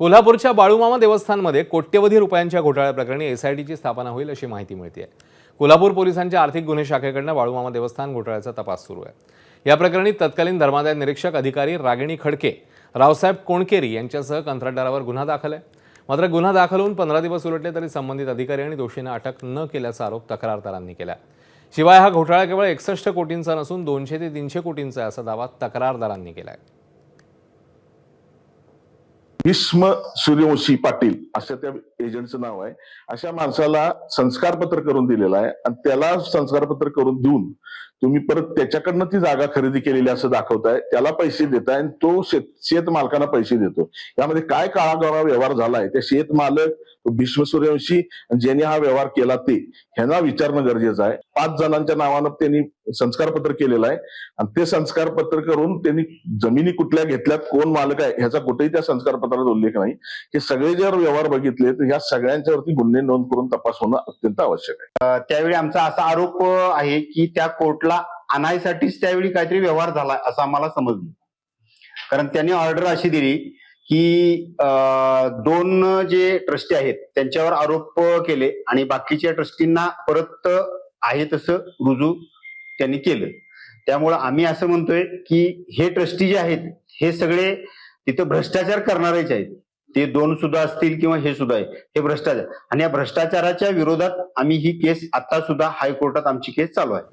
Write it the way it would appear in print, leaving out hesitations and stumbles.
कोल्हापूरच्या बाळूमामा देवस्थानमध्ये कोट्यवधी रुपयांच्या घोटाळ्याप्रकरणी एसआयटीची स्थापना होईल अशी माहिती मिळते आहे। कोल्हापूर पोलिसांच्या आर्थिक गुन्हे शाखेकडून बाळूमामा देवस्थान घोटाळ्याचा तपास सुरू आहे। या प्रकरणी तत्कालीन धर्मादाय निरीक्षक अधिकारी रागिणी खडके, रावसाहेब कोणकेरी यांच्यासह कंत्राटदारावर गुन्हा दाखल आहे। मात्र गुन्हा दाखल होऊन 15 दिवस उलटले तरी संबंधित अधिकारी आणि दोषींना अटक न केल्याचा आरोप तक्रारदारांनी केला। शिवाय हा घोटाळा केवळ 61 कोटींचा नसून 200 ते 300 कोटींचा असा दावा तक्रारदारांनी केला आहे। भीष्म सूर्यवंशी पाटील असं त्या एजंटचं नाव आहे। अशा माणसाला संस्कारपत्र करून दिलेलं आहे आणि त्याला संस्कारपत्र करून देऊन तुम्ही परत त्याच्याकडनं ती जागा खरेदी केलेली असं दाखवताय, त्याला पैसे देताय आणि तो शेत मालकांना पैसे देतो। यामध्ये काय काळागाळा व्यवहार झालाय त्या शेत मालक भीष्म सूर्यवंशी ज्यांनी हा व्यवहार केला ते ह्यांना विचारणं गरजेचं आहे। 5 जणांच्या नावानं त्यांनी संस्कारपत्र केलेलं आहे आणि ते संस्कारपत्र करून त्यांनी जमिनी कुठल्या घेतल्यात, कोण मालक आहे ह्याचा कुठेही त्या संस्कारपत्रात उल्लेख नाही। हे सगळे जर व्यवहार बघितले तर ह्या सगळ्यांच्यावरती गुन्हे नोंद करून तपास होणं अत्यंत आवश्यक आहे। त्यावेळी आमचा असा आरोप आहे की त्या कोर्टला आणायसाठीच त्यावेळी काहीतरी व्यवहार झाला असं आम्हाला समजलं। कारण त्यांनी ऑर्डर अशी दिली की 2 जे ट्रस्टी आहेत त्यांच्यावर आरोप केले आणि बाकीच्या ट्रस्टींना परत आहे तसं रुजू त्यांनी केलं। त्यामुळे आम्ही असं म्हणतोय की हे ट्रस्टी जे आहेत हे सगळे तिथं भ्रष्टाचार करणारेच आहेत। ते 2 सुद्धा असतील किंवा हे सुद्धा आहे, हे भ्रष्टाचार आणि या भ्रष्टाचाराच्या विरोधात आम्ही ही केस आता सुद्धा हायकोर्टात आमची केस चालू आहे।